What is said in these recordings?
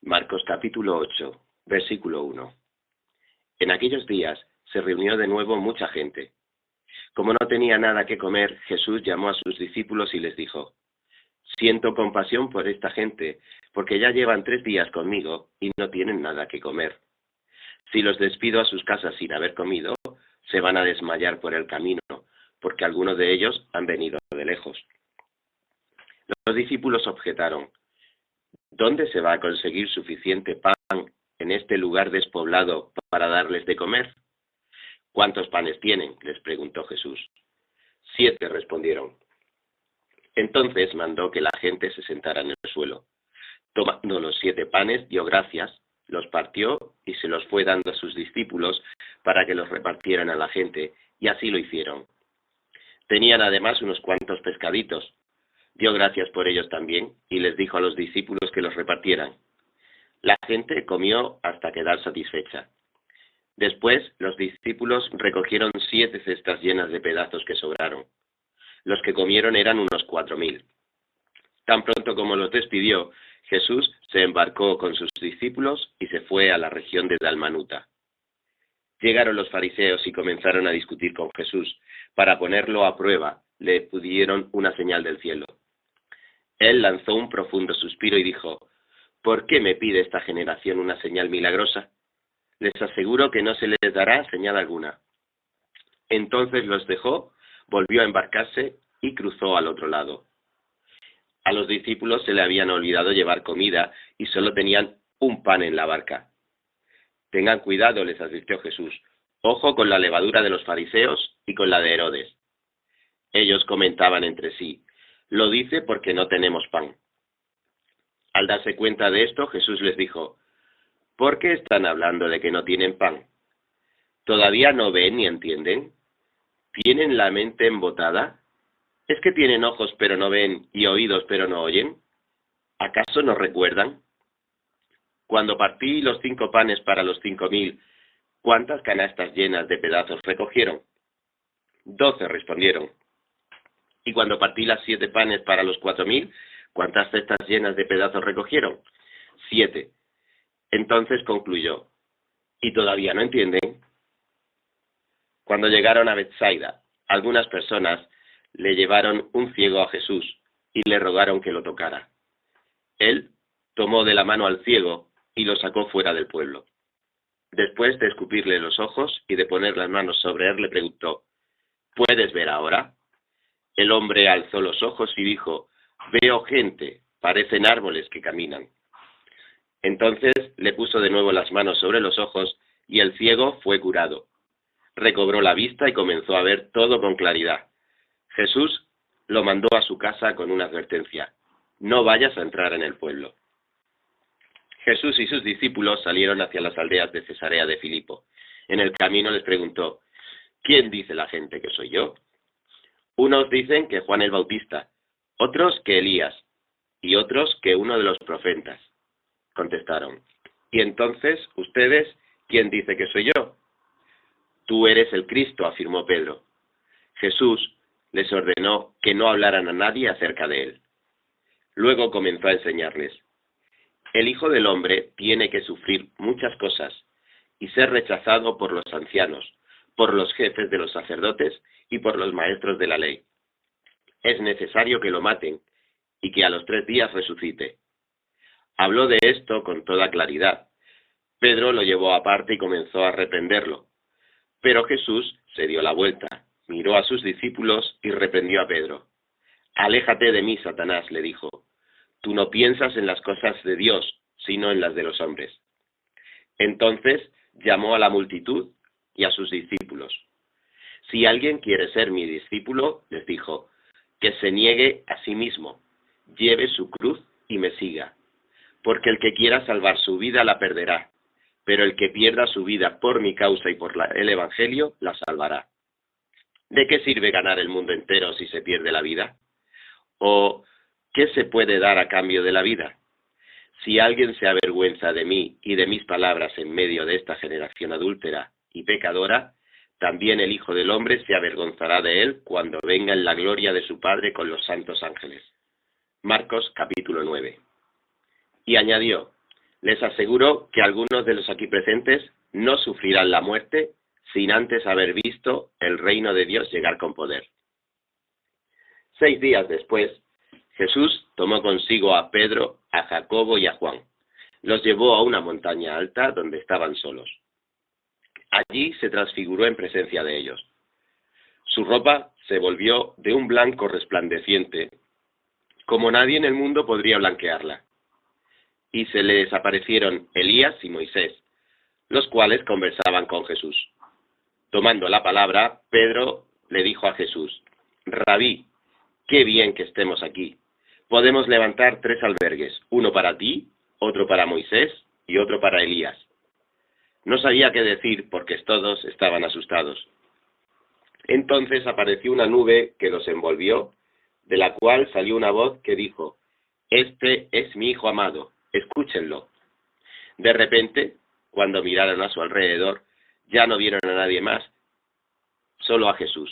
Marcos capítulo 8, versículo 1. En aquellos días se reunió de nuevo mucha gente. Como no tenía nada que comer, Jesús llamó a sus discípulos y les dijo: Siento compasión por esta gente, porque ya llevan 3 días conmigo y no tienen nada que comer. Si los despido a sus casas sin haber comido, se van a desmayar por el camino, porque algunos de ellos han venido de lejos. Los discípulos objetaron: ¿Dónde se va a conseguir suficiente pan en este lugar despoblado para darles de comer? ¿Cuántos panes tienen?, les preguntó Jesús. 7, respondieron. Entonces mandó que la gente se sentara en el suelo. Tomando los 7 panes, dio gracias, los partió y se los fue dando a sus discípulos para que los repartieran a la gente, y así lo hicieron. Tenían además unos cuantos pescaditos. Dio gracias por ellos también y les dijo a los discípulos que los repartieran. La gente comió hasta quedar satisfecha. Después los discípulos recogieron 7 cestas llenas de pedazos que sobraron. Los que comieron eran unos 4.000. Tan pronto como los despidió, Jesús se embarcó con sus discípulos y se fue a la región de Dalmanuta. Llegaron los fariseos y comenzaron a discutir con Jesús. Para ponerlo a prueba, le pidieron una señal del cielo. Él lanzó un profundo suspiro y dijo: ¿Por qué me pide esta generación una señal milagrosa? Les aseguro que no se les dará señal alguna. Entonces los dejó, volvió a embarcarse y cruzó al otro lado. A los discípulos se le habían olvidado llevar comida y solo tenían un pan en la barca. Tengan cuidado, les advirtió Jesús. Ojo con la levadura de los fariseos y con la de Herodes. Ellos comentaban entre sí: lo dice porque no tenemos pan. Al darse cuenta de esto, Jesús les dijo: ¿por qué están hablando de que no tienen pan? ¿Todavía no ven ni entienden? ¿Tienen la mente embotada? ¿Es que tienen ojos pero no ven y oídos pero no oyen? ¿Acaso no recuerdan? Cuando partí los 5 panes para los 5.000, ¿cuántas canastas llenas de pedazos recogieron? 12, respondieron. Y cuando partí las 7 panes para los 4.000, ¿cuántas cestas llenas de pedazos recogieron? 7. Entonces concluyó: ¿y todavía no entienden? Cuando llegaron a Betsaida, algunas personas le llevaron un ciego a Jesús y le rogaron que lo tocara. Él tomó de la mano al ciego y lo sacó fuera del pueblo. Después de escupirle los ojos y de poner las manos sobre él, le preguntó: ¿puedes ver ahora? El hombre alzó los ojos y dijo: veo gente, parecen árboles que caminan. Entonces le puso de nuevo las manos sobre los ojos y el ciego fue curado. Recobró la vista y comenzó a ver todo con claridad. Jesús lo mandó a su casa con una advertencia: no vayas a entrar en el pueblo. Jesús y sus discípulos salieron hacia las aldeas de Cesarea de Filipo. En el camino les preguntó: ¿quién dice la gente que soy yo? Unos dicen que Juan el Bautista, otros que Elías, y otros que uno de los profetas. Contestaron: ¿y entonces ustedes quién dice que soy yo? Tú eres el Cristo, afirmó Pedro. Jesús les ordenó que no hablaran a nadie acerca de él. Luego comenzó a enseñarles: el Hijo del Hombre tiene que sufrir muchas cosas y ser rechazado por los ancianos, por los jefes de los sacerdotes y por los maestros de la ley. Es necesario que lo maten y que a los 3 días resucite. Habló de esto con toda claridad. Pedro lo llevó aparte y comenzó a reprenderlo. Pero Jesús se dio la vuelta, miró a sus discípulos y reprendió a Pedro. Aléjate de mí, Satanás, le dijo. Tú no piensas en las cosas de Dios, sino en las de los hombres. Entonces llamó a la multitud y a sus discípulos. Si alguien quiere ser mi discípulo, les dijo, que se niegue a sí mismo, lleve su cruz y me siga. Porque el que quiera salvar su vida la perderá, pero el que pierda su vida por mi causa y por el Evangelio la salvará. ¿De qué sirve ganar el mundo entero si se pierde la vida? ¿O qué se puede dar a cambio de la vida? Si alguien se avergüenza de mí y de mis palabras en medio de esta generación adúltera y pecadora, también el Hijo del Hombre se avergonzará de él cuando venga en la gloria de su Padre con los santos ángeles. Marcos capítulo 9. Y añadió: Les aseguro que algunos de los aquí presentes no sufrirán la muerte sin antes haber visto el reino de Dios llegar con poder. 6 días después, Jesús tomó consigo a Pedro, a Jacobo y a Juan. Los llevó a una montaña alta donde estaban solos. Allí se transfiguró en presencia de ellos. Su ropa se volvió de un blanco resplandeciente, como nadie en el mundo podría blanquearla. Y se les aparecieron Elías y Moisés, los cuales conversaban con Jesús. Tomando la palabra, Pedro le dijo a Jesús: Rabí, qué bien que estemos aquí. Podemos levantar 3 albergues, uno para ti, otro para Moisés y otro para Elías. No sabía qué decir porque todos estaban asustados. Entonces apareció una nube que los envolvió, de la cual salió una voz que dijo: Este es mi Hijo amado, escúchenlo. De repente, cuando miraron a su alrededor, ya no vieron a nadie más, solo a Jesús.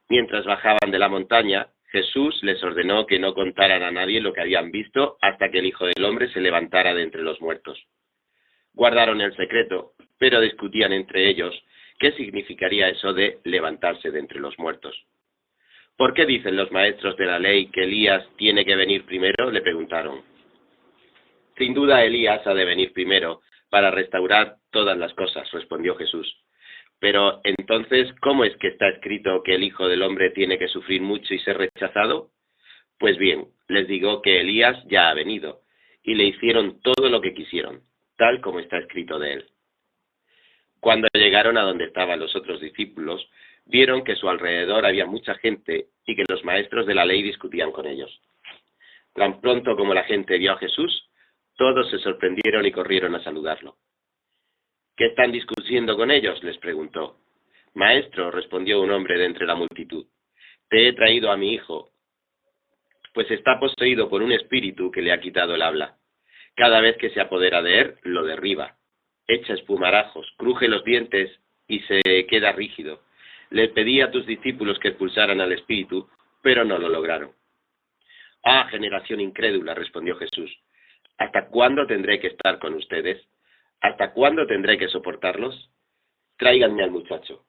Mientras bajaban de la montaña, Jesús les ordenó que no contaran a nadie lo que habían visto hasta que el Hijo del Hombre se levantara de entre los muertos. Guardaron el secreto, pero discutían entre ellos qué significaría eso de levantarse de entre los muertos. ¿Por qué dicen los maestros de la ley que Elías tiene que venir primero?, le preguntaron. Sin duda Elías ha de venir primero para restaurar todas las cosas, respondió Jesús. Pero entonces, ¿cómo es que está escrito que el Hijo del Hombre tiene que sufrir mucho y ser rechazado? Pues bien, les digo que Elías ya ha venido, y le hicieron todo lo que quisieron, tal como está escrito de él. Cuando llegaron a donde estaban los otros discípulos, vieron que a su alrededor había mucha gente y que los maestros de la ley discutían con ellos. Tan pronto como la gente vio a Jesús, todos se sorprendieron y corrieron a saludarlo. ¿Qué están discutiendo con ellos?, les preguntó. Maestro, respondió un hombre de entre la multitud, te he traído a mi hijo, pues está poseído por un espíritu que le ha quitado el habla. Cada vez que se apodera de él, lo derriba, echa espumarajos, cruje los dientes y se queda rígido. Le pedí a tus discípulos que expulsaran al espíritu, pero no lo lograron. Ah, generación incrédula, respondió Jesús, ¿hasta cuándo tendré que estar con ustedes? ¿Hasta cuándo tendré que soportarlos? Tráiganme al muchacho.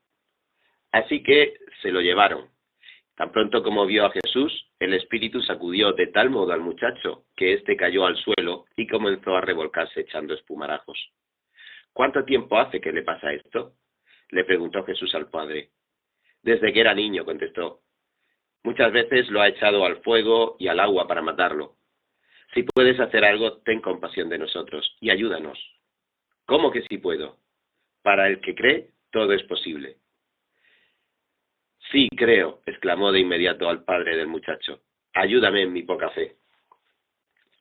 Así que se lo llevaron. Tan pronto como vio a Jesús, el espíritu sacudió de tal modo al muchacho que éste cayó al suelo y comenzó a revolcarse echando espumarajos. ¿Cuánto tiempo hace que le pasa esto?, le preguntó Jesús al padre. Desde que era niño, contestó. Muchas veces lo ha echado al fuego y al agua para matarlo. Si puedes hacer algo, ten compasión de nosotros y ayúdanos. ¿Cómo que sí puedo? Para el que cree, todo es posible. Sí, creo, exclamó de inmediato al padre del muchacho. Ayúdame en mi poca fe.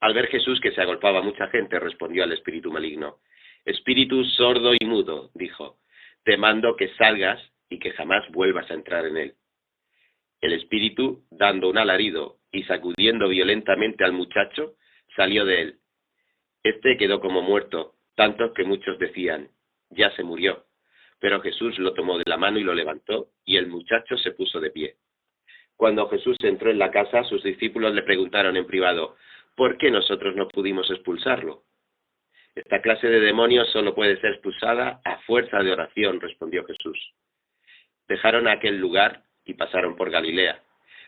Al ver Jesús que se agolpaba mucha gente, respondió al espíritu maligno. Espíritu sordo y mudo, dijo, te mando que salgas y que jamás vuelvas a entrar en él. El espíritu, dando un alarido y sacudiendo violentamente al muchacho, salió de él. Este quedó como muerto, tanto que muchos decían, ya se murió. Pero Jesús lo tomó de la mano y lo levantó, y el muchacho se puso de pie. Cuando Jesús entró en la casa, sus discípulos le preguntaron en privado, ¿por qué nosotros no pudimos expulsarlo? Esta clase de demonios solo puede ser expulsada a fuerza de oración, respondió Jesús. Dejaron aquel lugar y pasaron por Galilea.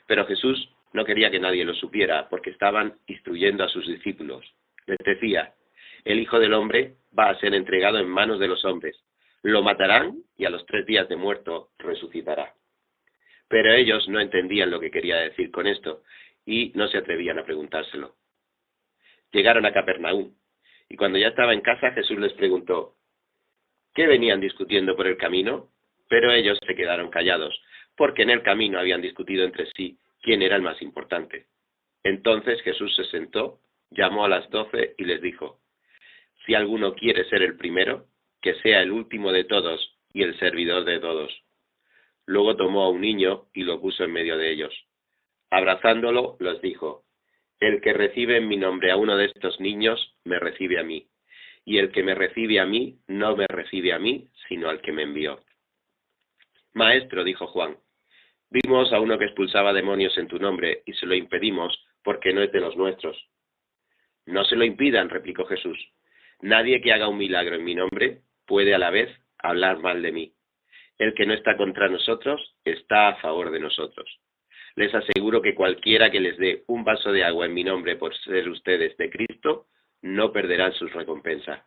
Pero Jesús no quería que nadie lo supiera, porque estaban instruyendo a sus discípulos. Les decía, el Hijo del Hombre va a ser entregado en manos de los hombres. Lo matarán y a los 3 días de muerto resucitará. Pero ellos no entendían lo que quería decir con esto y no se atrevían a preguntárselo. Llegaron a Capernaum y cuando ya estaba en casa Jesús les preguntó, ¿qué venían discutiendo por el camino? Pero ellos se quedaron callados, porque en el camino habían discutido entre sí quién era el más importante. Entonces Jesús se sentó, llamó a las 12 y les dijo, si alguno quiere ser el primero, que sea el último de todos y el servidor de todos. Luego tomó a un niño y lo puso en medio de ellos. Abrazándolo, les dijo, el que recibe en mi nombre a uno de estos niños, me recibe a mí, y el que me recibe a mí, no me recibe a mí, sino al que me envió. Maestro, dijo Juan, vimos a uno que expulsaba demonios en tu nombre y se lo impedimos porque no es de los nuestros. No se lo impidan, replicó Jesús. Nadie que haga un milagro en mi nombre puede a la vez hablar mal de mí. El que no está contra nosotros está a favor de nosotros. Les aseguro que cualquiera que les dé un vaso de agua en mi nombre por ser ustedes de Cristo, no perderán sus recompensas.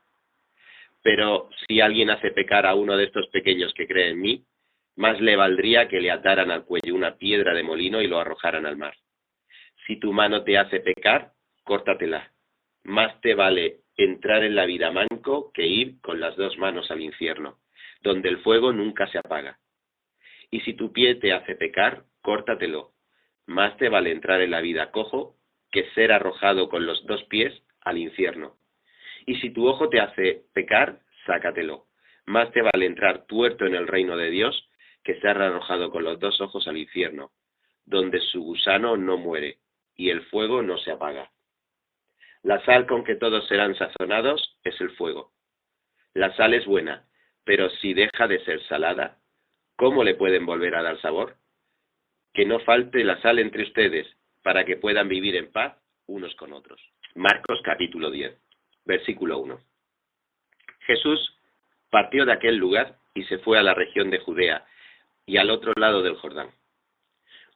Pero si alguien hace pecar a uno de estos pequeños que cree en mí, más le valdría que le ataran al cuello una piedra de molino y lo arrojaran al mar. Si tu mano te hace pecar, córtatela. Más te vale entrar en la vida manco que ir con las dos manos al infierno, donde el fuego nunca se apaga. Y si tu pie te hace pecar, córtatelo. Más te vale entrar en la vida cojo que ser arrojado con los dos pies al infierno. Y si tu ojo te hace pecar, sácatelo. Más te vale entrar tuerto en el reino de Dios que ser arrojado con los dos ojos al infierno, donde su gusano no muere y el fuego no se apaga. La sal con que todos serán sazonados es el fuego. La sal es buena, pero si deja de ser salada, ¿cómo le pueden volver a dar sabor? Que no falte la sal entre ustedes, para que puedan vivir en paz unos con otros. Marcos capítulo 10, versículo 1. Jesús partió de aquel lugar y se fue a la región de Judea y al otro lado del Jordán.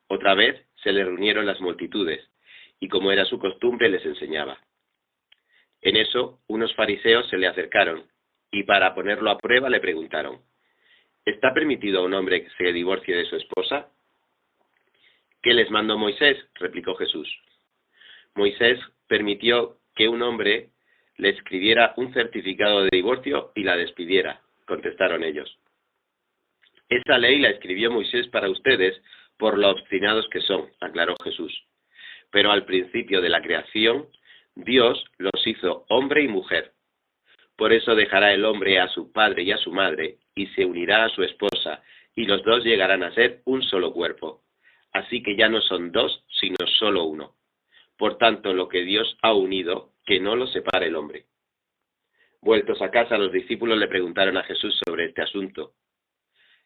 Otra vez se le reunieron las multitudes, y como era su costumbre les enseñaba. En eso, unos fariseos se le acercaron, y para ponerlo a prueba le preguntaron, ¿está permitido a un hombre que se divorcie de su esposa? ¿Qué les mandó Moisés?, replicó Jesús. Moisés permitió que un hombre le escribiera un certificado de divorcio y la despidiera, contestaron ellos. Esa ley la escribió Moisés para ustedes por lo obstinados que son, aclaró Jesús. Pero al principio de la creación, Dios los hizo hombre y mujer. Por eso dejará el hombre a su padre y a su madre, y se unirá a su esposa, y los dos llegarán a ser un solo cuerpo. Así que ya no son dos, sino solo uno. Por tanto, lo que Dios ha unido, que no lo separe el hombre. Vueltos a casa, los discípulos le preguntaron a Jesús sobre este asunto.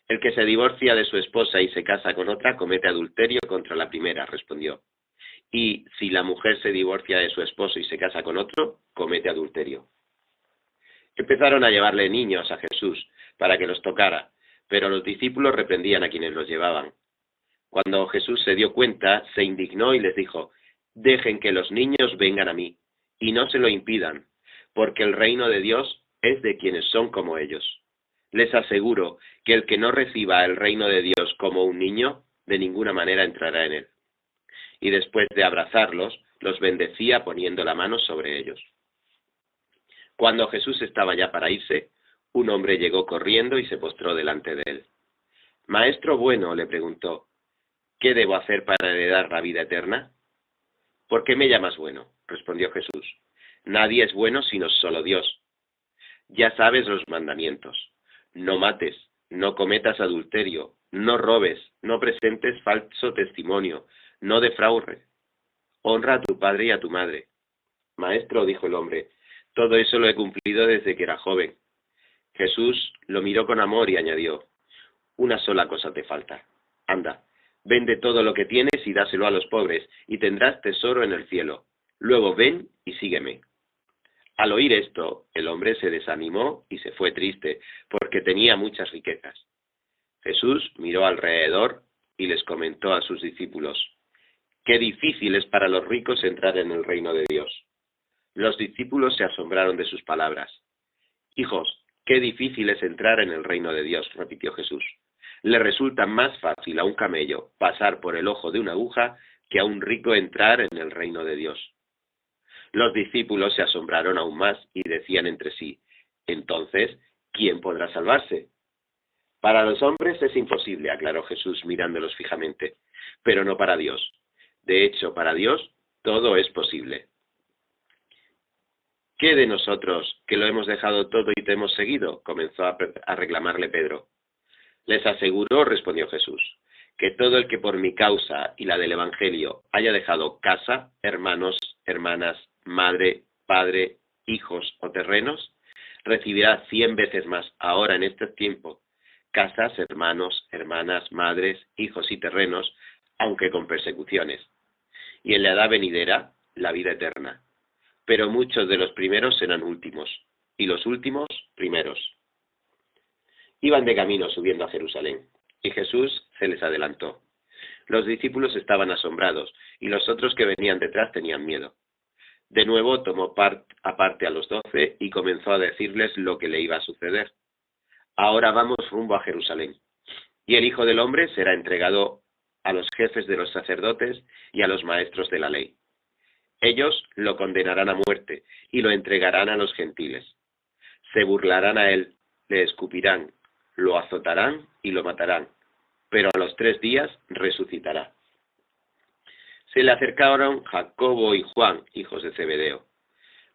El que se divorcia de su esposa y se casa con otra comete adulterio contra la primera, respondió. Y si la mujer se divorcia de su esposo y se casa con otro, comete adulterio. Empezaron a llevarle niños a Jesús para que los tocara, pero los discípulos reprendían a quienes los llevaban. Cuando Jesús se dio cuenta, se indignó y les dijo, dejen que los niños vengan a mí, y no se lo impidan, porque el reino de Dios es de quienes son como ellos. Les aseguro que el que no reciba el reino de Dios como un niño, de ninguna manera entrará en él. Y después de abrazarlos, los bendecía poniendo la mano sobre ellos. Cuando Jesús estaba ya para irse, un hombre llegó corriendo y se postró delante de él. Maestro bueno, le preguntó, ¿qué debo hacer para heredar la vida eterna? ¿Por qué me llamas bueno?, respondió Jesús. Nadie es bueno sino solo Dios. Ya sabes los mandamientos. No mates, no cometas adulterio, no robes, no presentes falso testimonio, no defraudes. Honra a tu padre y a tu madre. Maestro, dijo el hombre, todo eso lo he cumplido desde que era joven. Jesús lo miró con amor y añadió, una sola cosa te falta. Anda, vende todo lo que tienes y dáselo a los pobres, y tendrás tesoro en el cielo. Luego ven y sígueme. Al oír esto, el hombre se desanimó y se fue triste, porque tenía muchas riquezas. Jesús miró alrededor y les comentó a sus discípulos, qué difícil es para los ricos entrar en el reino de Dios. Los discípulos se asombraron de sus palabras. Hijos, qué difícil es entrar en el reino de Dios, repitió Jesús. Le resulta más fácil a un camello pasar por el ojo de una aguja que a un rico entrar en el reino de Dios. Los discípulos se asombraron aún más y decían entre sí, entonces, ¿quién podrá salvarse? Para los hombres es imposible, aclaró Jesús mirándolos fijamente, pero no para Dios. De hecho, para Dios todo es posible. ¿Qué de nosotros, que lo hemos dejado todo y te hemos seguido?, comenzó a reclamarle Pedro. Les aseguró, respondió Jesús, que todo el que por mi causa y la del Evangelio haya dejado casa, hermanos, hermanas, madre, padre, hijos o terrenos, recibirá 100 veces más ahora en este tiempo, casas, hermanos, hermanas, madres, hijos y terrenos, aunque con persecuciones. Y en la edad venidera, la vida eterna. Pero muchos de los primeros serán últimos, y los últimos primeros. Iban de camino subiendo a Jerusalén, y Jesús se les adelantó. Los discípulos estaban asombrados, y los otros que venían detrás tenían miedo. De nuevo tomó aparte a los 12 y comenzó a decirles lo que le iba a suceder. Ahora vamos rumbo a Jerusalén, y el Hijo del Hombre será entregado a los jefes de los sacerdotes y a los maestros de la ley. Ellos lo condenarán a muerte y lo entregarán a los gentiles. Se burlarán a él, le escupirán, lo azotarán y lo matarán, pero a los 3 días resucitará. Se le acercaron Jacobo y Juan, hijos de Zebedeo.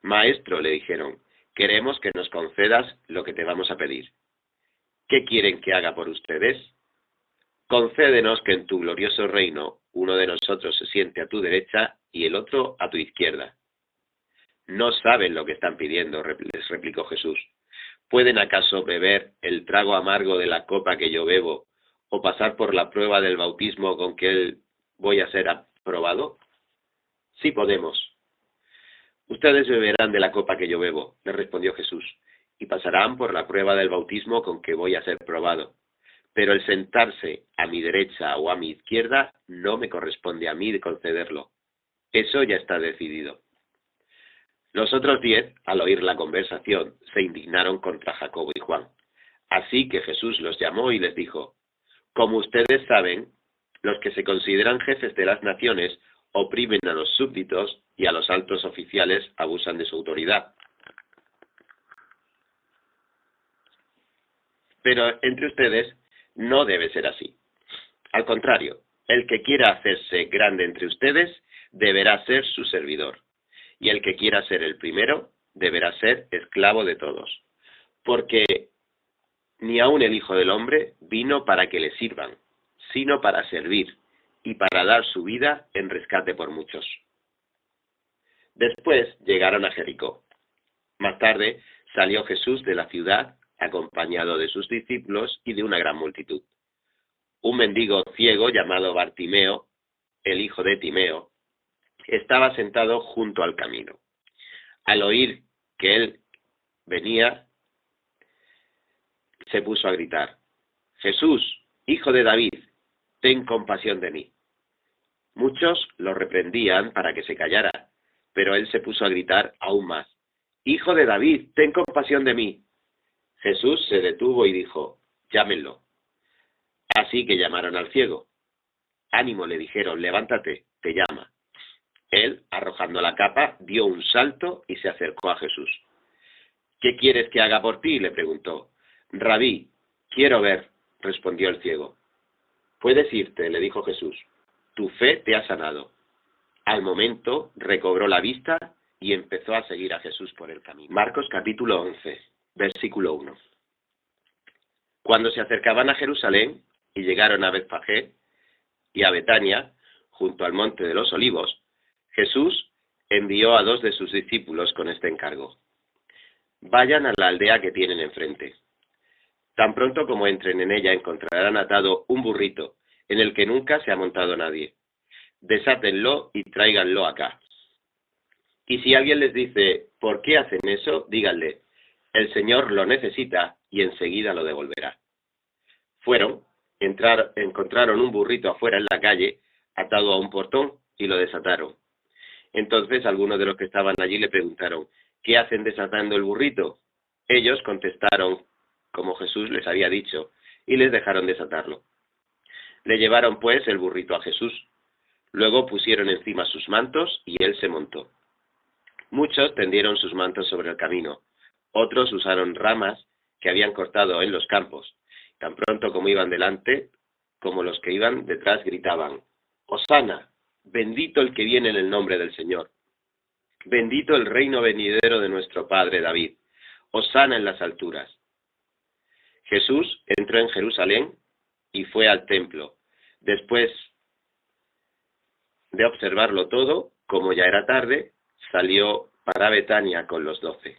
Maestro, le dijeron, queremos que nos concedas lo que te vamos a pedir. ¿Qué quieren que haga por ustedes? Concédenos que en tu glorioso reino uno de nosotros se siente a tu derecha y el otro a tu izquierda. No saben lo que están pidiendo, les replicó Jesús. ¿Pueden acaso beber el trago amargo de la copa que yo bebo o pasar por la prueba del bautismo con que voy a ser aprobado? Sí podemos. Ustedes beberán de la copa que yo bebo, le respondió Jesús, y pasarán por la prueba del bautismo con que voy a ser probado. Pero el sentarse a mi derecha o a mi izquierda no me corresponde a mí de concederlo. Eso ya está decidido. Los otros 10, al oír la conversación, se indignaron contra Jacobo y Juan. Así que Jesús los llamó y les dijo, como ustedes saben, los que se consideran jefes de las naciones oprimen a los súbditos y a los altos oficiales abusan de su autoridad. Pero entre ustedes no debe ser así. Al contrario, el que quiera hacerse grande entre ustedes deberá ser su servidor, y el que quiera ser el primero deberá ser esclavo de todos. Porque ni aun el Hijo del Hombre vino para que le sirvan, sino para servir y para dar su vida en rescate por muchos. Después llegaron a Jericó. Más tarde salió Jesús de la ciudad acompañado de sus discípulos y de una gran multitud. Un mendigo ciego llamado Bartimeo, el hijo de Timeo, estaba sentado junto al camino. Al oír que él venía, se puso a gritar, Jesús, hijo de David, ten compasión de mí. Muchos lo reprendían para que se callara, pero él se puso a gritar aún más, Hijo de David, ten compasión de mí. Jesús se detuvo y dijo, llámenlo. Así que llamaron al ciego. Ánimo, le dijeron, levántate, te llama. Él, arrojando la capa, dio un salto y se acercó a Jesús. ¿Qué quieres que haga por ti?, le preguntó. Rabí, quiero ver, respondió el ciego. Puedes irte, le dijo Jesús. Tu fe te ha sanado. Al momento recobró la vista y empezó a seguir a Jesús por el camino. Marcos capítulo 11, versículo 1. Cuando se acercaban a Jerusalén y llegaron a Betfagé y a Betania, junto al monte de los Olivos, Jesús envió a 2 de sus discípulos con este encargo. Vayan a la aldea que tienen enfrente. Tan pronto como entren en ella encontrarán atado un burrito en el que nunca se ha montado nadie. Desátenlo y tráiganlo acá. Y si alguien les dice, ¿por qué hacen eso?, díganle, el Señor lo necesita y enseguida lo devolverá. Fueron, encontraron un burrito afuera en la calle, atado a un portón, y lo desataron. Entonces algunos de los que estaban allí le preguntaron, ¿qué hacen desatando el burrito? Ellos contestaron, como Jesús les había dicho, y les dejaron desatarlo. Le llevaron pues el burrito a Jesús. Luego pusieron encima sus mantos y él se montó. Muchos tendieron sus mantos sobre el camino. Otros usaron ramas que habían cortado en los campos. Tan pronto como iban delante, como los que iban detrás gritaban, Hosana, bendito el que viene en el nombre del Señor. Bendito el reino venidero de nuestro padre David. Hosana en las alturas. Jesús entró en Jerusalén y fue al templo. Después de observarlo todo, como ya era tarde, salió para Betania con los 12.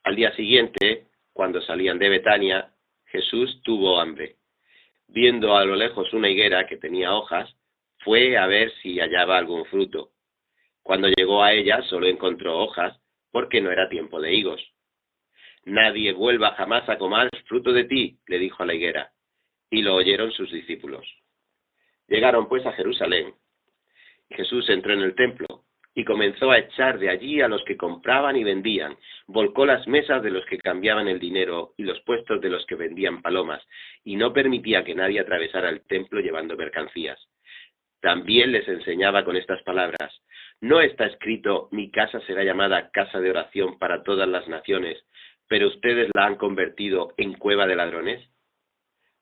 Al día siguiente, cuando salían de Betania, Jesús tuvo hambre. Viendo a lo lejos una higuera que tenía hojas, fue a ver si hallaba algún fruto. Cuando llegó a ella, solo encontró hojas, porque no era tiempo de higos. Nadie vuelva jamás a comer fruto de ti, le dijo a la higuera, y lo oyeron sus discípulos. Llegaron pues a Jerusalén. Jesús entró en el templo y comenzó a echar de allí a los que compraban y vendían, volcó las mesas de los que cambiaban el dinero y los puestos de los que vendían palomas, y no permitía que nadie atravesara el templo llevando mercancías. También les enseñaba con estas palabras: ¿no está escrito, mi casa será llamada casa de oración para todas las naciones, pero ustedes la han convertido en cueva de ladrones?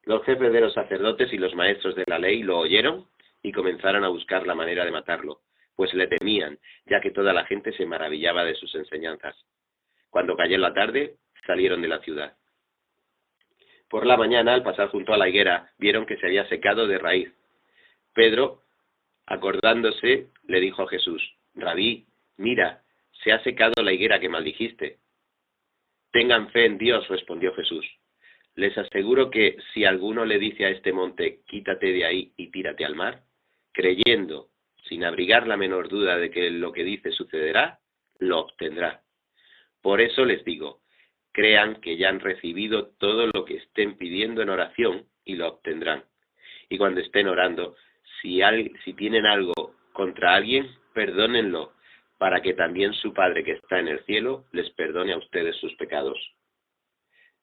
Los jefes de los sacerdotes y los maestros de la ley lo oyeron y comenzaron a buscar la manera de matarlo, pues le temían, ya que toda la gente se maravillaba de sus enseñanzas. Cuando cayó la tarde, salieron de la ciudad. Por la mañana, al pasar junto a la higuera, vieron que se había secado de raíz. Pedro, acordándose, le dijo a Jesús: Rabí, mira, se ha secado la higuera que maldijiste. Tengan fe en Dios, respondió Jesús. Les aseguro que si alguno le dice a este monte, quítate de ahí y tírate al mar, creyendo, sin abrigar la menor duda de que lo que dice sucederá, lo obtendrá. Por eso les digo, crean que ya han recibido todo lo que estén pidiendo en oración y lo obtendrán. Y cuando estén orando, si tienen algo contra alguien, perdónenlo, para que también su Padre que está en el cielo les perdone a ustedes sus pecados.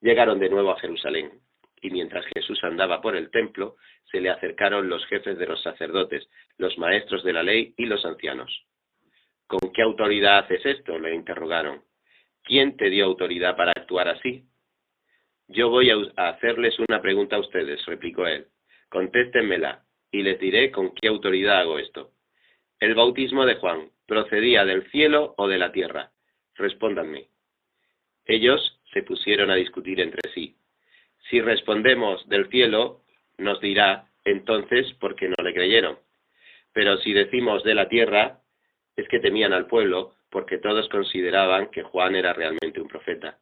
Llegaron de nuevo a Jerusalén, y mientras Jesús andaba por el templo, se le acercaron los jefes de los sacerdotes, los maestros de la ley y los ancianos. ¿Con qué autoridad haces esto?, le interrogaron. ¿Quién te dio autoridad para actuar así? Yo voy a hacerles una pregunta a ustedes, replicó él. Contéstenmela, y les diré con qué autoridad hago esto. ¿El bautismo de Juan procedía del cielo o de la tierra? Respóndanme. Ellos se pusieron a discutir entre sí. Si respondemos del cielo, nos dirá entonces por qué no le creyeron. Pero si decimos de la tierra, es que temían al pueblo, porque todos consideraban que Juan era realmente un profeta.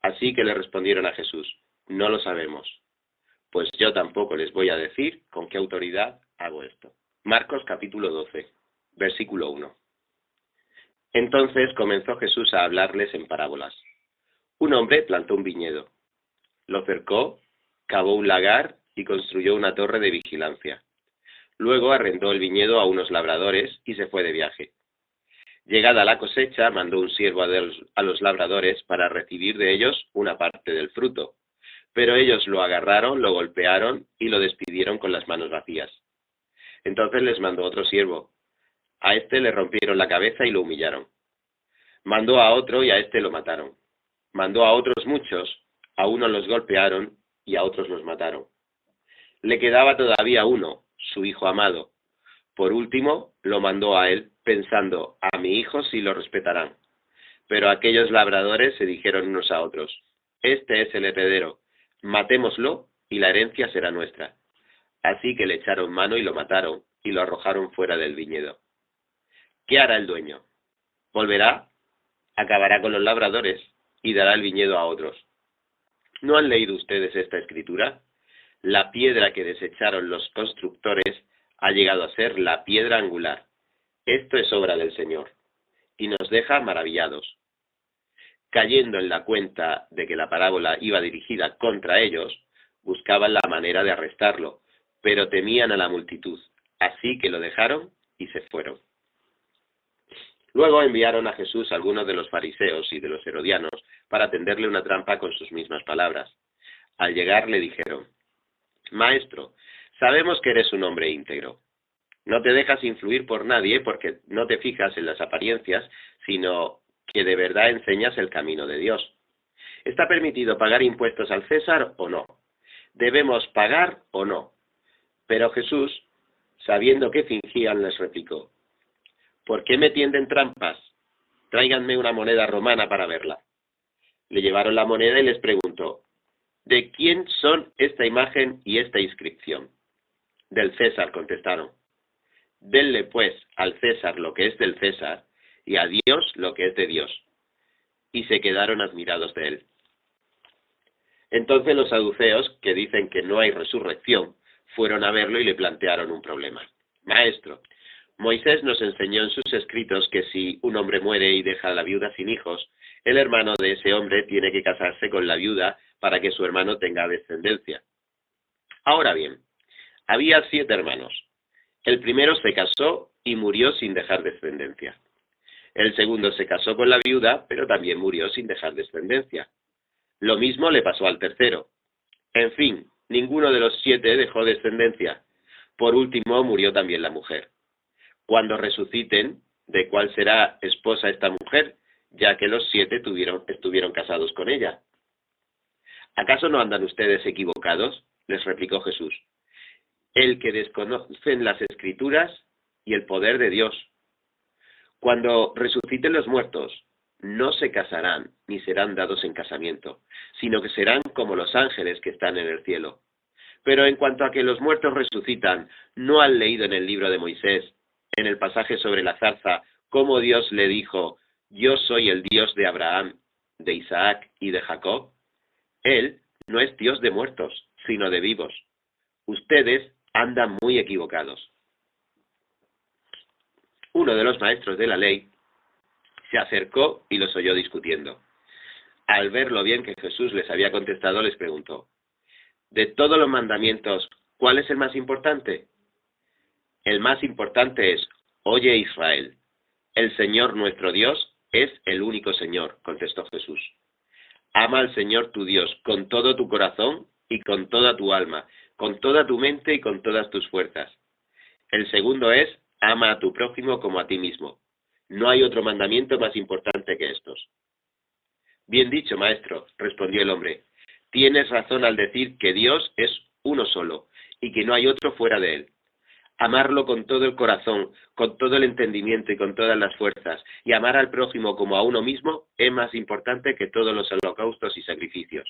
Así que le respondieron a Jesús: no lo sabemos. Pues yo tampoco les voy a decir con qué autoridad hago esto. Marcos capítulo 12, versículo 1. Entonces comenzó Jesús a hablarles en parábolas. Un hombre plantó un viñedo, lo cercó, cavó un lagar y construyó una torre de vigilancia. Luego arrendó el viñedo a unos labradores y se fue de viaje. Llegada la cosecha, mandó un siervo a los labradores para recibir de ellos una parte del fruto. Pero ellos lo agarraron, lo golpearon y lo despidieron con las manos vacías. Entonces les mandó otro siervo. A este le rompieron la cabeza y lo humillaron. Mandó a otro y a este lo mataron. Mandó a otros muchos, a unos los golpearon y a otros los mataron. Le quedaba todavía uno, su hijo amado. Por último, lo mandó a él, pensando: a mi hijo sí lo respetarán. Pero aquellos labradores se dijeron unos a otros: este es el heredero, matémoslo y la herencia será nuestra. Así que le echaron mano y lo mataron, y lo arrojaron fuera del viñedo. ¿Qué hará el dueño? Volverá, acabará con los labradores y dará el viñedo a otros. ¿No han leído ustedes esta escritura? La piedra que desecharon los constructores ha llegado a ser la piedra angular. Esto es obra del Señor, y nos deja maravillados. Cayendo en la cuenta de que la parábola iba dirigida contra ellos, buscaban la manera de arrestarlo, pero temían a la multitud, así que lo dejaron y se fueron. Luego enviaron a Jesús algunos de los fariseos y de los herodianos para tenderle una trampa con sus mismas palabras. Al llegar le dijeron: Maestro, sabemos que eres un hombre íntegro. No te dejas influir por nadie porque no te fijas en las apariencias, sino que de verdad enseñas el camino de Dios. ¿Está permitido pagar impuestos al César o no? ¿Debemos pagar o no? Pero Jesús, sabiendo que fingían, les replicó: ¿por qué me tienden trampas? Tráiganme una moneda romana para verla. Le llevaron la moneda y les preguntó: ¿de quién son esta imagen y esta inscripción? Del César, contestaron. Denle pues al César lo que es del César y a Dios lo que es de Dios. Y se quedaron admirados de él. Entonces los saduceos, que dicen que no hay resurrección, fueron a verlo y le plantearon un problema. Maestro, Moisés nos enseñó en sus escritos que si un hombre muere y deja a la viuda sin hijos, el hermano de ese hombre tiene que casarse con la viuda para que su hermano tenga descendencia. Ahora bien, había 7 hermanos. El primero se casó y murió sin dejar descendencia. El segundo se casó con la viuda, pero también murió sin dejar descendencia. Lo mismo le pasó al tercero. En fin, ninguno de los 7 dejó descendencia. Por último, murió también la mujer. Cuando resuciten, ¿de cuál será esposa esta mujer, ya que los 7 estuvieron casados con ella? ¿Acaso no andan ustedes equivocados?, les replicó Jesús. El que desconocen las Escrituras y el poder de Dios. Cuando resuciten los muertos, no se casarán ni serán dados en casamiento, sino que serán como los ángeles que están en el cielo. Pero en cuanto a que los muertos resucitan, ¿no han leído en el libro de Moisés, en el pasaje sobre la zarza, cómo Dios le dijo: yo soy el Dios de Abraham, de Isaac y de Jacob? Él no es Dios de muertos, sino de vivos. Ustedes andan muy equivocados. Uno de los maestros de la ley se acercó y los oyó discutiendo. Al ver lo bien que Jesús les había contestado, les preguntó: de todos los mandamientos, ¿cuál es el más importante? El más importante es: oye Israel, el Señor nuestro Dios es el único Señor, contestó Jesús. Ama al Señor tu Dios con todo tu corazón y con toda tu alma, con toda tu mente y con todas tus fuerzas. El segundo es: ama a tu prójimo como a ti mismo. No hay otro mandamiento más importante que estos. Bien dicho, maestro, respondió el hombre. Tienes razón al decir que Dios es uno solo y que no hay otro fuera de él. Amarlo con todo el corazón, con todo el entendimiento y con todas las fuerzas, y amar al prójimo como a uno mismo es más importante que todos los holocaustos y sacrificios.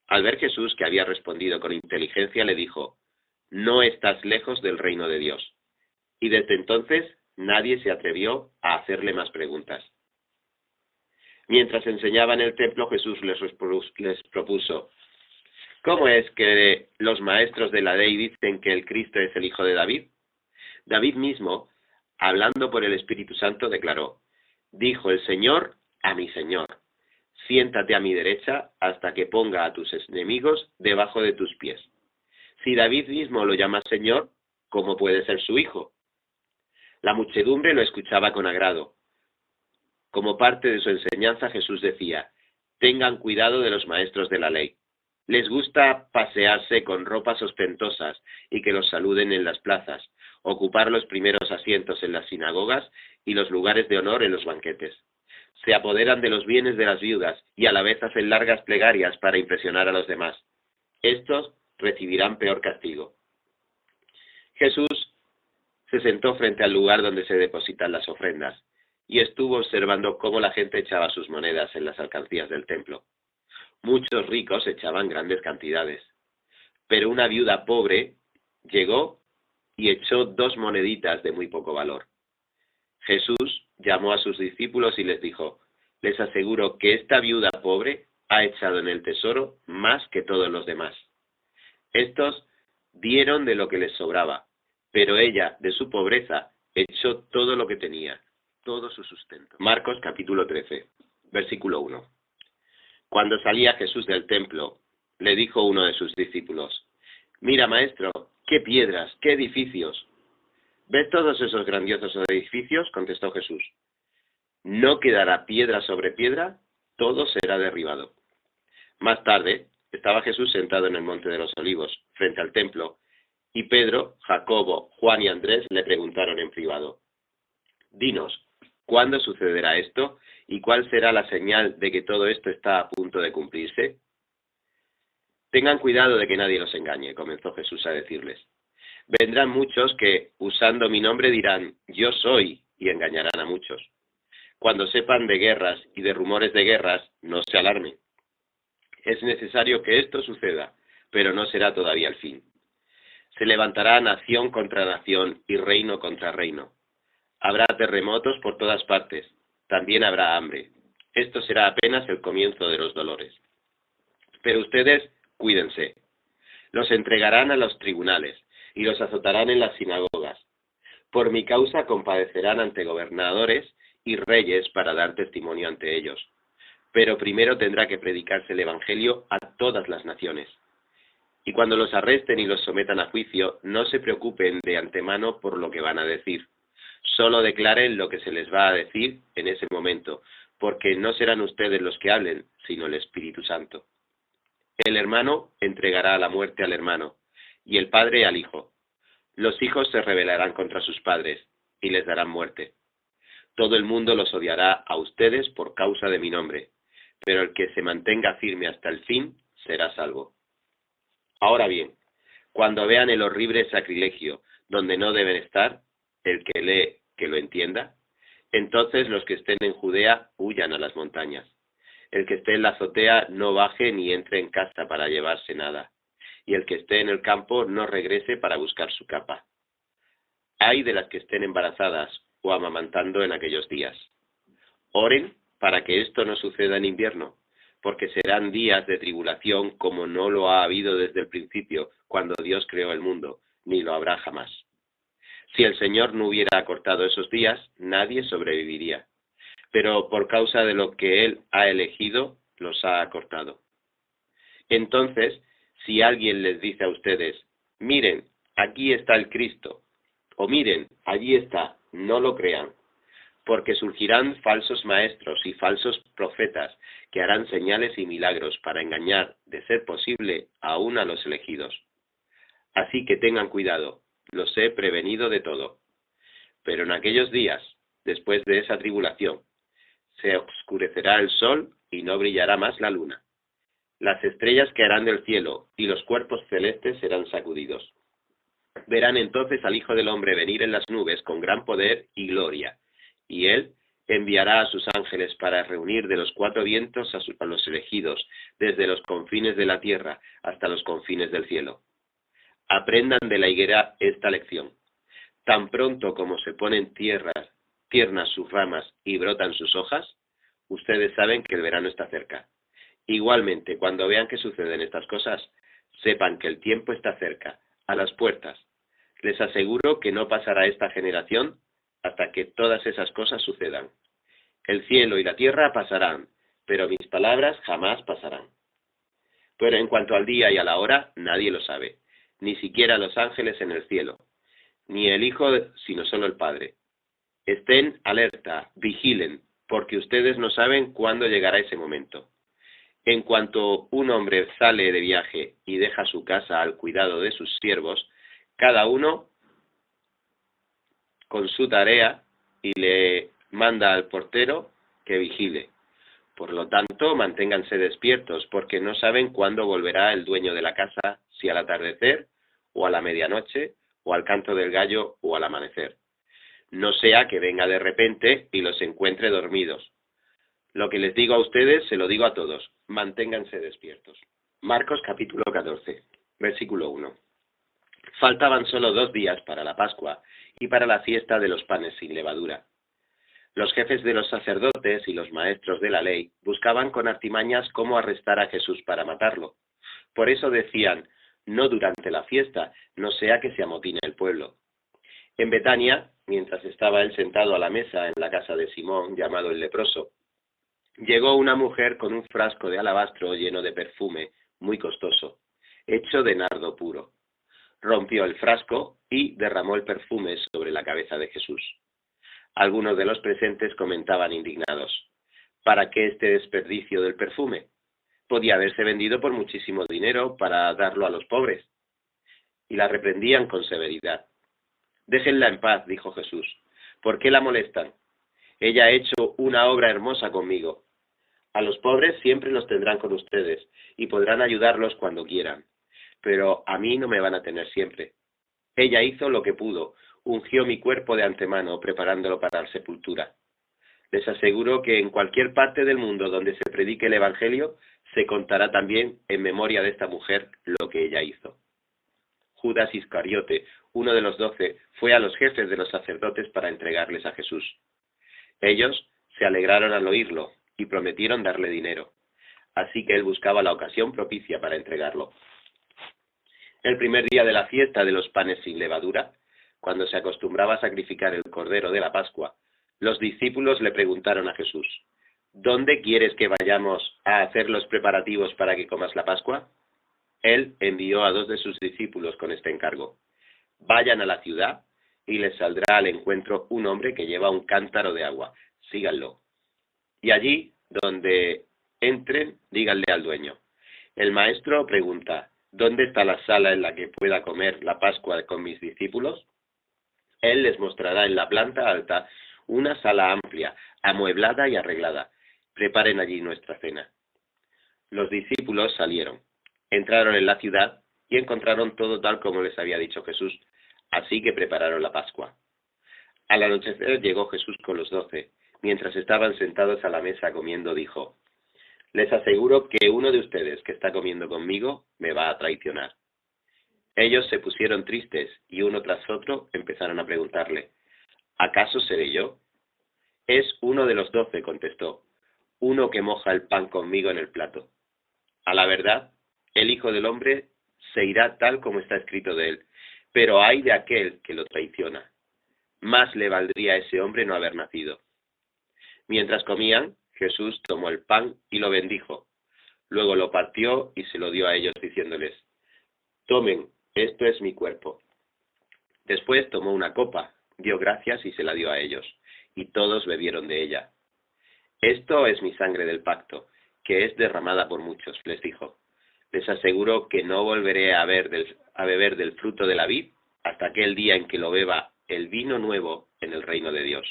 Al ver Jesús que había respondido con inteligencia, le dijo: no estás lejos del reino de Dios. Y desde entonces nadie se atrevió a hacerle más preguntas. Mientras enseñaba en el templo, Jesús les propuso: ¿cómo es que los maestros de la ley dicen que el Cristo es el hijo de David? David mismo, hablando por el Espíritu Santo, declaró: dijo el Señor a mi Señor: siéntate a mi derecha hasta que ponga a tus enemigos debajo de tus pies. Si David mismo lo llama Señor, ¿cómo puede ser su hijo? La muchedumbre lo escuchaba con agrado. Como parte de su enseñanza, Jesús decía: tengan cuidado de los maestros de la ley. Les gusta pasearse con ropas ostentosas y que los saluden en las plazas, ocupar los primeros asientos en las sinagogas y los lugares de honor en los banquetes. Se apoderan de los bienes de las viudas y a la vez hacen largas plegarias para impresionar a los demás. Estos recibirán peor castigo. Jesús se sentó frente al lugar donde se depositan las ofrendas y estuvo observando cómo la gente echaba sus monedas en las alcancías del templo. Muchos ricos echaban grandes cantidades, pero una viuda pobre llegó y echó 2 moneditas de muy poco valor. Jesús llamó a sus discípulos y les dijo: les aseguro que esta viuda pobre ha echado en el tesoro más que todos los demás. Estos dieron de lo que les sobraba, pero ella, de su pobreza, echó todo lo que tenía, todo su sustento. Marcos capítulo 13, versículo 1. Cuando salía Jesús del templo, le dijo uno de sus discípulos: mira, maestro, qué piedras, qué edificios. ¿Ves todos esos grandiosos edificios?, contestó Jesús. No quedará piedra sobre piedra, todo será derribado. Más tarde, estaba Jesús sentado en el monte de los Olivos, frente al templo, y Pedro, Jacobo, Juan y Andrés le preguntaron en privado: dinos, ¿cuándo sucederá esto? ¿Y cuál será la señal de que todo esto está a punto de cumplirse? Tengan cuidado de que nadie los engañe, comenzó Jesús a decirles. Vendrán muchos que, usando mi nombre, dirán: yo soy, y engañarán a muchos. Cuando sepan de guerras y de rumores de guerras, no se alarmen. Es necesario que esto suceda, pero no será todavía el fin. Se levantará nación contra nación y reino contra reino. Habrá terremotos por todas partes. También habrá hambre. Esto será apenas el comienzo de los dolores. Pero ustedes, cuídense. Los entregarán a los tribunales y los azotarán en las sinagogas. Por mi causa compadecerán ante gobernadores y reyes para dar testimonio ante ellos. Pero primero tendrá que predicarse el Evangelio a todas las naciones. Y cuando los arresten y los sometan a juicio, no se preocupen de antemano por lo que van a decir. Solo declaren lo que se les va a decir en ese momento, porque no serán ustedes los que hablen, sino el Espíritu Santo. El hermano entregará a la muerte al hermano, y el padre al hijo. Los hijos se rebelarán contra sus padres, y les darán muerte. Todo el mundo los odiará a ustedes por causa de mi nombre, pero el que se mantenga firme hasta el fin será salvo. Ahora bien, cuando vean el horrible sacrilegio donde no deben estar, el que lee que lo entienda, entonces los que estén en Judea huyan a las montañas. El que esté en la azotea no baje ni entre en casa para llevarse nada, y el que esté en el campo no regrese para buscar su capa. Ay de las que estén embarazadas o amamantando en aquellos días. Oren para que esto no suceda en invierno, porque serán días de tribulación como no lo ha habido desde el principio, cuando Dios creó el mundo, ni lo habrá jamás. Si el Señor no hubiera acortado esos días, nadie sobreviviría. Pero por causa de lo que Él ha elegido, los ha acortado. Entonces, si alguien les dice a ustedes, miren, aquí está el Cristo, o miren, allí está, no lo crean, porque surgirán falsos maestros y falsos profetas que harán señales y milagros para engañar, de ser posible, aún a los elegidos. Así que tengan cuidado, los he prevenido de todo. Pero en aquellos días, después de esa tribulación, se oscurecerá el sol y no brillará más la luna. Las estrellas caerán del cielo y los cuerpos celestes serán sacudidos. Verán entonces al Hijo del Hombre venir en las nubes con gran poder y gloria, y Él enviará a sus ángeles para reunir de los cuatro vientos a los elegidos, desde los confines de la tierra hasta los confines del cielo. Aprendan de la higuera esta lección. Tan pronto como se ponen tiernas sus ramas y brotan sus hojas, ustedes saben que el verano está cerca. Igualmente, cuando vean que suceden estas cosas, sepan que el tiempo está cerca, a las puertas. Les aseguro que no pasará esta generación hasta que todas esas cosas sucedan. El cielo y la tierra pasarán, pero mis palabras jamás pasarán. Pero en cuanto al día y a la hora, nadie lo sabe, ni siquiera los ángeles en el cielo, ni el Hijo, sino solo el Padre. Estén alerta, vigilen, porque ustedes no saben cuándo llegará ese momento. En cuanto un hombre sale de viaje y deja su casa al cuidado de sus siervos, cada uno con su tarea y le manda al portero que vigile. Por lo tanto, manténganse despiertos, porque no saben cuándo volverá el dueño de la casa, si al atardecer, o a la medianoche, o al canto del gallo, o al amanecer. No sea que venga de repente y los encuentre dormidos. Lo que les digo a ustedes, se lo digo a todos. Manténganse despiertos. Marcos capítulo 14, versículo 1. Faltaban solo 2 días para la Pascua y para la fiesta de los panes sin levadura. Los jefes de los sacerdotes y los maestros de la ley buscaban con artimañas cómo arrestar a Jesús para matarlo. Por eso decían, no durante la fiesta, no sea que se amotine el pueblo. En Betania, mientras estaba él sentado a la mesa en la casa de Simón, llamado el leproso, llegó una mujer con un frasco de alabastro lleno de perfume muy costoso, hecho de nardo puro. Rompió el frasco y derramó el perfume sobre la cabeza de Jesús. Algunos de los presentes comentaban indignados, ¿para qué este desperdicio del perfume? Podía haberse vendido por muchísimo dinero para darlo a los pobres. Y la reprendían con severidad. Déjenla en paz, dijo Jesús. ¿Por qué la molestan? Ella ha hecho una obra hermosa conmigo. A los pobres siempre los tendrán con ustedes y podrán ayudarlos cuando quieran, pero a mí no me van a tener siempre. Ella hizo lo que pudo, ungió mi cuerpo de antemano, preparándolo para la sepultura. Les aseguro que en cualquier parte del mundo donde se predique el Evangelio, se contará también en memoria de esta mujer lo que ella hizo. Judas Iscariote, uno de los 12, fue a los jefes de los sacerdotes para entregarles a Jesús. Ellos se alegraron al oírlo y prometieron darle dinero. Así que él buscaba la ocasión propicia para entregarlo. El primer día de la fiesta de los panes sin levadura, cuando se acostumbraba a sacrificar el cordero de la Pascua, los discípulos le preguntaron a Jesús: ¿Dónde quieres que vayamos a hacer los preparativos para que comas la Pascua? Él envió a 2 de sus discípulos con este encargo: vayan a la ciudad y les saldrá al encuentro un hombre que lleva un cántaro de agua. Síganlo. Y allí, donde entren, díganle al dueño: el maestro pregunta, ¿dónde está la sala en la que pueda comer la Pascua con mis discípulos? Él les mostrará en la planta alta una sala amplia, amueblada y arreglada. Preparen allí nuestra cena. Los discípulos salieron, entraron en la ciudad y encontraron todo tal como les había dicho Jesús, así que prepararon la Pascua. Al anochecer llegó Jesús con los 12. Mientras estaban sentados a la mesa comiendo, dijo: les aseguro que uno de ustedes que está comiendo conmigo me va a traicionar. Ellos se pusieron tristes y uno tras otro empezaron a preguntarle: ¿acaso seré yo? Es uno de los 12, contestó, uno que moja el pan conmigo en el plato. A la verdad, el Hijo del Hombre se irá tal como está escrito de él, pero ay de aquel que lo traiciona. Más le valdría a ese hombre no haber nacido. Mientras comían, Jesús tomó el pan y lo bendijo. Luego lo partió y se lo dio a ellos, diciéndoles: tomen, esto es mi cuerpo. Después tomó una copa, dio gracias y se la dio a ellos, y todos bebieron de ella. Esto es mi sangre del pacto, que es derramada por muchos, les dijo. Les aseguro que no volveré a beber del fruto de la vid hasta aquel día en que lo beba el vino nuevo en el reino de Dios.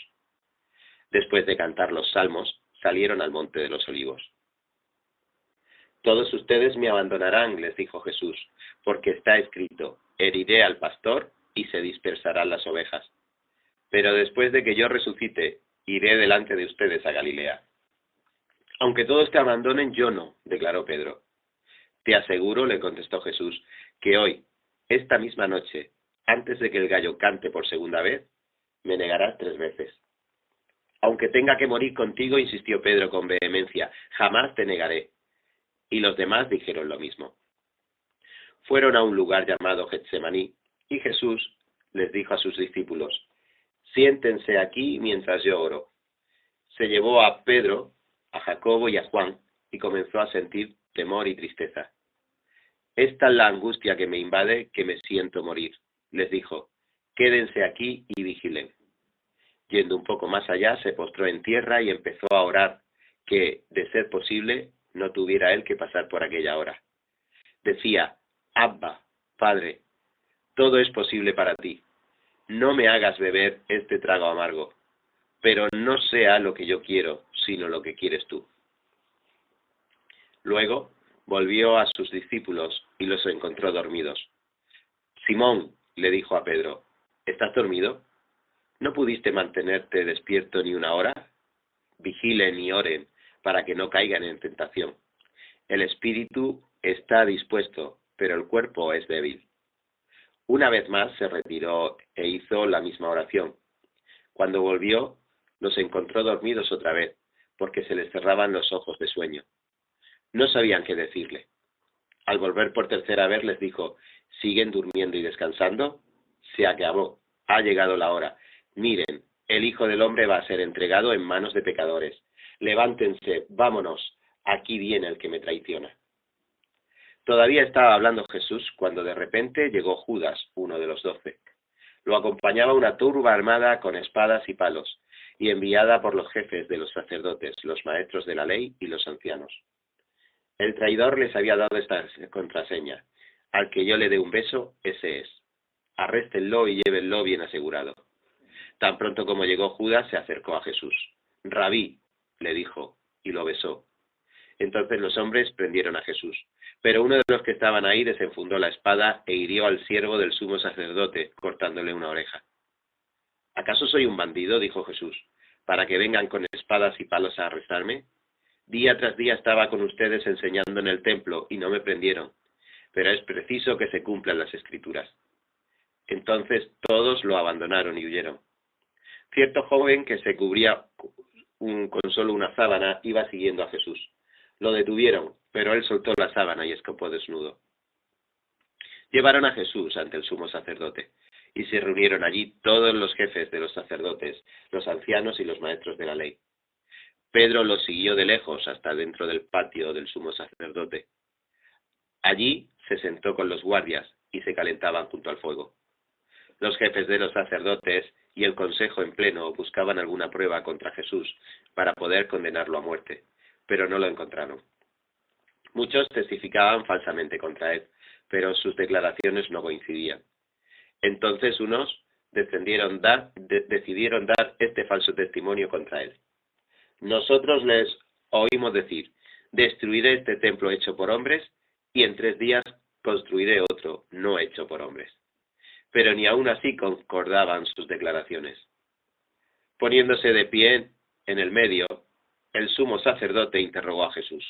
Después de cantar los salmos, salieron al monte de los olivos. Todos ustedes me abandonarán, les dijo Jesús, porque está escrito: heriré al pastor y se dispersarán las ovejas. Pero después de que yo resucite, iré delante de ustedes a Galilea. Aunque todos te abandonen, yo no, declaró Pedro. Te aseguro, le contestó Jesús, que hoy, esta misma noche, antes de que el gallo cante por segunda vez, me negarás 3 veces. Aunque tenga que morir contigo, insistió Pedro con vehemencia, jamás te negaré. Y los demás dijeron lo mismo. Fueron a un lugar llamado Getsemaní, y Jesús les dijo a sus discípulos: siéntense aquí mientras yo oro. Se llevó a Pedro, a Jacobo y a Juan, y comenzó a sentir temor y tristeza. Esta es la angustia que me invade, que me siento morir, les dijo. Quédense aquí y vigilen. Yendo un poco más allá, se postró en tierra y empezó a orar que, de ser posible, no tuviera él que pasar por aquella hora. Decía: Abba, Padre, todo es posible para ti. No me hagas beber este trago amargo, pero no sea lo que yo quiero, sino lo que quieres tú. Luego volvió a sus discípulos y los encontró dormidos. Simón, le dijo a Pedro: ¿estás dormido? ¿No pudiste mantenerte despierto ni una hora? Vigilen y oren para que no caigan en tentación. El espíritu está dispuesto, pero el cuerpo es débil. Una vez más se retiró e hizo la misma oración. Cuando volvió, los encontró dormidos otra vez, porque se les cerraban los ojos de sueño. No sabían qué decirle. Al volver por tercera vez les dijo: ¿siguen durmiendo y descansando? Se acabó, ha llegado la hora. Miren, el Hijo del Hombre va a ser entregado en manos de pecadores. Levántense, vámonos, aquí viene el que me traiciona. Todavía estaba hablando Jesús cuando de repente llegó Judas, uno de los 12. Lo acompañaba una turba armada con espadas y palos, y enviada por los jefes de los sacerdotes, los maestros de la ley y los ancianos. El traidor les había dado esta contraseña: al que yo le dé un beso, ese es. Arréstenlo y llévenlo bien asegurado. Tan pronto como llegó Judas, se acercó a Jesús. Rabí, le dijo, y lo besó. Entonces los hombres prendieron a Jesús. Pero uno de los que estaban ahí desenfundó la espada e hirió al siervo del sumo sacerdote, cortándole una oreja. ¿Acaso soy un bandido? Dijo Jesús, para que vengan con espadas y palos a arrestarme. Día tras día estaba con ustedes enseñando en el templo y no me prendieron. Pero es preciso que se cumplan las Escrituras. Entonces todos lo abandonaron y huyeron. Cierto joven que se cubría con solo una sábana iba siguiendo a Jesús. Lo detuvieron, pero él soltó la sábana y escapó desnudo. Llevaron a Jesús ante el sumo sacerdote, y se reunieron allí todos los jefes de los sacerdotes, los ancianos y los maestros de la ley. Pedro los siguió de lejos hasta dentro del patio del sumo sacerdote. Allí se sentó con los guardias y se calentaban junto al fuego. Los jefes de los sacerdotes y el consejo en pleno buscaban alguna prueba contra Jesús para poder condenarlo a muerte, pero no lo encontraron. Muchos testificaban falsamente contra él, pero sus declaraciones no coincidían. Entonces unos decidieron dar este falso testimonio contra él. Nosotros les oímos decir, destruiré este templo hecho por hombres y en 3 días construiré otro no hecho por hombres. Pero ni aun así concordaban sus declaraciones. Poniéndose de pie en el medio, el sumo sacerdote interrogó a Jesús.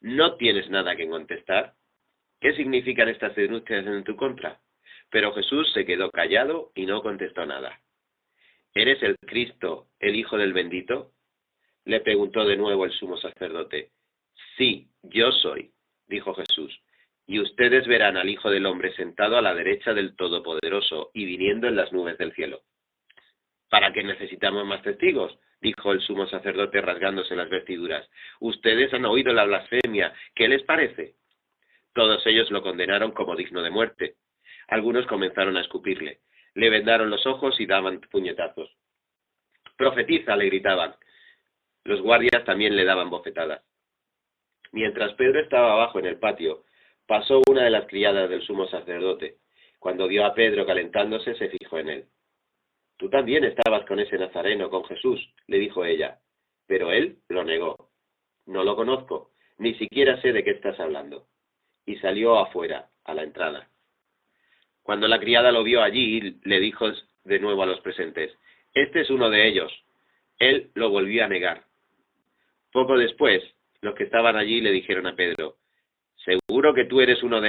¿No tienes nada que contestar? ¿Qué significan estas denuncias en tu contra? Pero Jesús se quedó callado y no contestó nada. ¿Eres el Cristo, el Hijo del Bendito? Le preguntó de nuevo el sumo sacerdote. Sí, yo soy, dijo Jesús, y ustedes verán al Hijo del Hombre sentado a la derecha del Todopoderoso y viniendo en las nubes del cielo. ¿Para qué necesitamos más testigos?, dijo el sumo sacerdote rasgándose las vestiduras. Ustedes han oído la blasfemia. ¿Qué les parece? Todos ellos lo condenaron como digno de muerte. Algunos comenzaron a escupirle. Le vendaron los ojos y daban puñetazos. «¡Profetiza!», le gritaban. Los guardias también le daban bofetadas. Mientras Pedro estaba abajo en el patio, pasó una de las criadas del sumo sacerdote. Cuando vio a Pedro calentándose, se fijó en él. «Tú también estabas con ese nazareno, con Jesús», le dijo ella. Pero él lo negó. «No lo conozco, ni siquiera sé de qué estás hablando». Y salió afuera, a la entrada. Cuando la criada lo vio allí, le dijo de nuevo a los presentes, «Este es uno de ellos». Él lo volvió a negar. Poco después, los que estaban allí le dijeron a Pedro, «¿Seguro que tú eres uno de